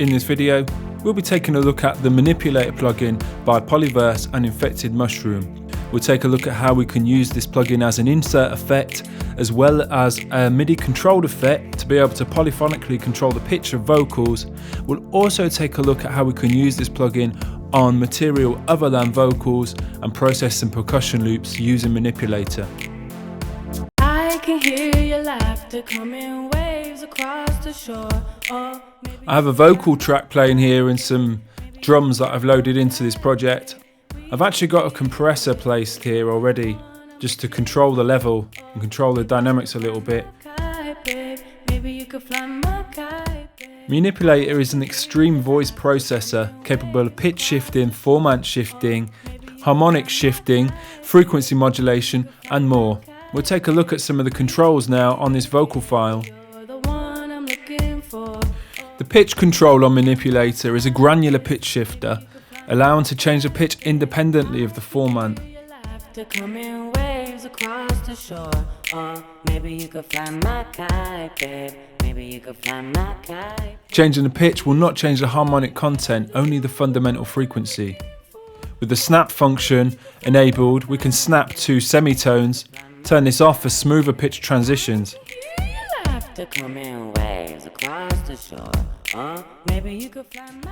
In this video, we'll be taking a look at the Manipulator plugin by Polyverse and Infected Mushroom. We'll take a look at how we can use this plugin as an insert effect, as well as a MIDI controlled effect to be able to polyphonically control the pitch of vocals. We'll also take a look at how we can use this plugin on material other than vocals and process some percussion loops using Manipulator. I can hear your laughter coming waves across the shore. I have a vocal track playing here and some drums that I've loaded into this project. I've actually got a compressor placed here already just to control the level and control the dynamics a little bit. Manipulator is an extreme voice processor capable of pitch shifting, format shifting, harmonic shifting, frequency modulation and more. We'll take a look at some of the controls now on this vocal file. The pitch control on Manipulator is a granular pitch shifter, allowing to change the pitch independently of the format. Changing the pitch will not change the harmonic content, only the fundamental frequency. With the snap function enabled, we can snap to semitones, turn this off for smoother pitch transitions.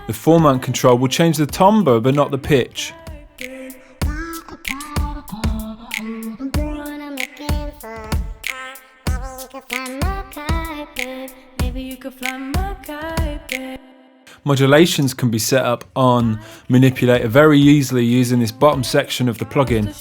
The format control will change the timbre but not the pitch. Modulations can be set up on Manipulator very easily using this bottom section of the plugin.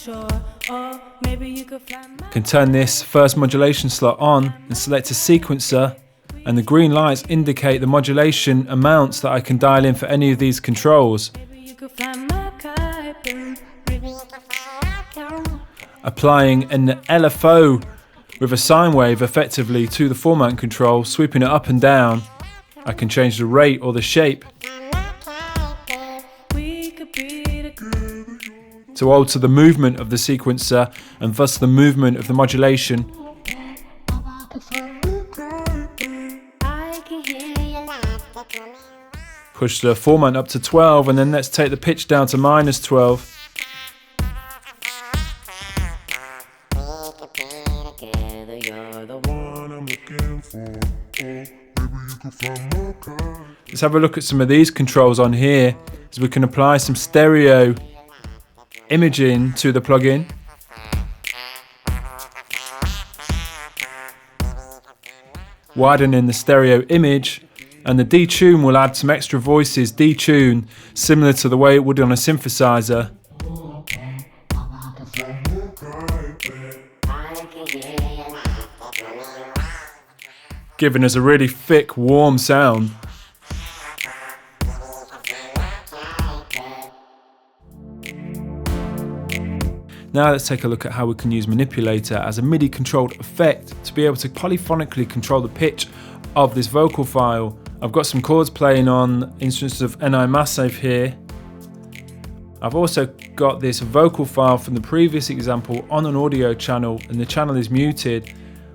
Can turn this first modulation slot on and select a sequencer, and the green lights indicate the modulation amounts that I can dial in for any of these controls. Applying an LFO with a sine wave effectively to the format control, sweeping it up and down, I can change the rate or the shape to alter the movement of the sequencer and thus the movement of the modulation. Push the format up to 12 and then let's take the pitch down to -12. Let's have a look at some of these controls on here, as we can apply some stereo imaging to the plugin. Widening the stereo image, and the detune will add some extra voices, detune, similar to the way it would on a synthesizer. Giving us a really thick, warm sound. Now let's take a look at how we can use Manipulator as a MIDI controlled effect to be able to polyphonically control the pitch of this vocal file. I've got some chords playing on instruments of NI massive here. I've also got this vocal file from the previous example on an audio channel, and the channel is muted.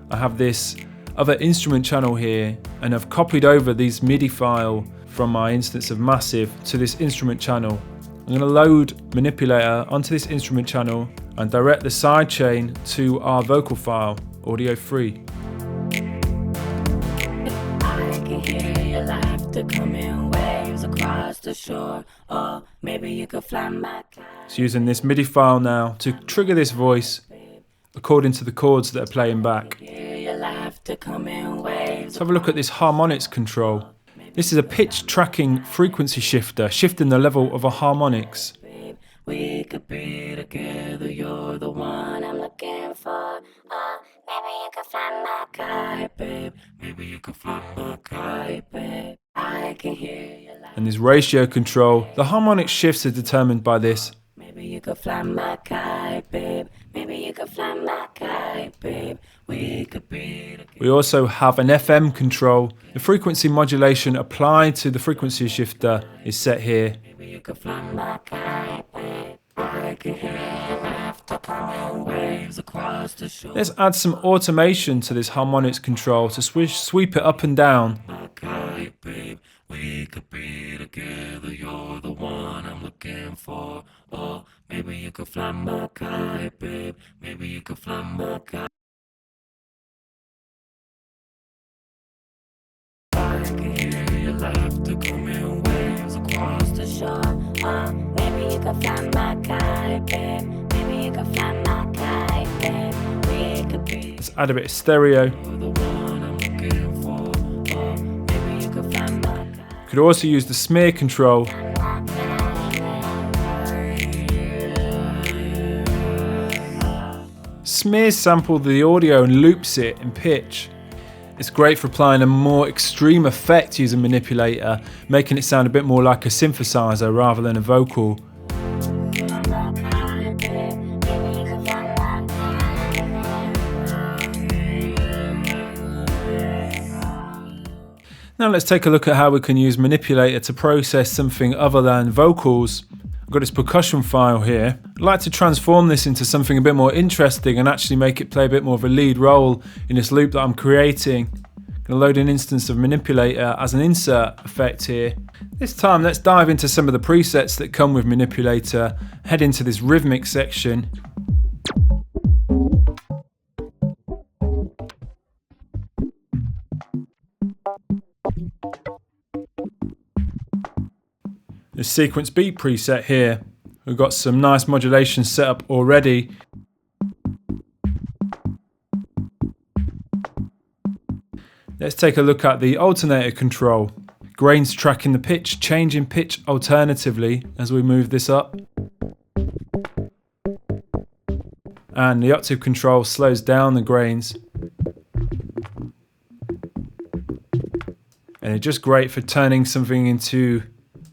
I have this other instrument channel here, and I've copied over these MIDI file from my instance of massive to this instrument channel. I'm going to load Manipulator onto this instrument channel and direct the sidechain to our vocal file, audio free. I can hear your laughter coming waves across the shore. Or maybe you could fly my kite. So using this MIDI file now to trigger this voice according to the chords that are playing back. Let's have a look at this harmonics control. This is a pitch tracking frequency shifter, shifting the level of our harmonics. We could be together, you're the one I'm looking for. Maybe you could fly my kite, babe. Maybe you could fly my kite, babe. I can hear you. And this ratio control, the harmonic shifts are determined by this. Maybe you could fly my kite, babe. Maybe you could fly my kite, babe. We could be together. We also have an FM control. The frequency modulation applied to the frequency shifter is set here. Maybe you could fly my kite, babe. I can hear you laughter coming waves across the shore. Let's add some automation to this harmonics control to sweep it up and down. My kite, babe. We could be for. Or maybe you could fly my kite, babe. Maybe you could fly my kite. I can hear your laughter coming waves across the shore. Maybe you could fly my kite, babe. Maybe you could fly my kite, babe. We could be. Let's add a bit of stereo. The one I'm looking for. Or maybe you could fly my kite. Could also use the smear control. Smears sample the audio and loops it in pitch. It's great for applying a more extreme effect using Manipulator, making it sound a bit more like a synthesizer rather than a vocal. Now let's take a look at how we can use Manipulator to process something other than vocals. I've got this percussion file here. I'd like to transform this into something a bit more interesting and actually make it play a bit more of a lead role in this loop that I'm creating. I'm going to load an instance of Manipulator as an insert effect here. This time let's dive into some of the presets that come with Manipulator, head into this rhythmic section. The sequence beat preset here. We've got some nice modulation set up already. Let's take a look at the alternator control. Grains tracking the pitch, changing pitch alternatively as we move this up. And the octave control slows down the grains. And it's just great for turning something into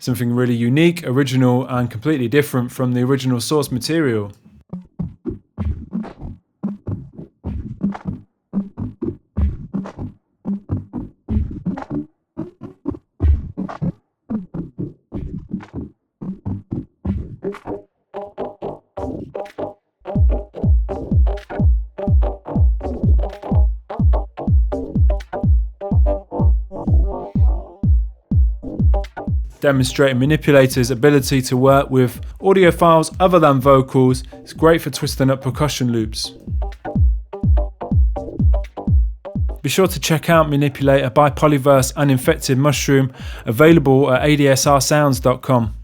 something really unique, original, and completely different from the original source material. Demonstrating Manipulator's ability to work with audio files other than vocals. It's great for twisting up percussion loops. Be sure to check out Manipulator by Polyverse and Infected Mushroom, available at adsrsounds.com.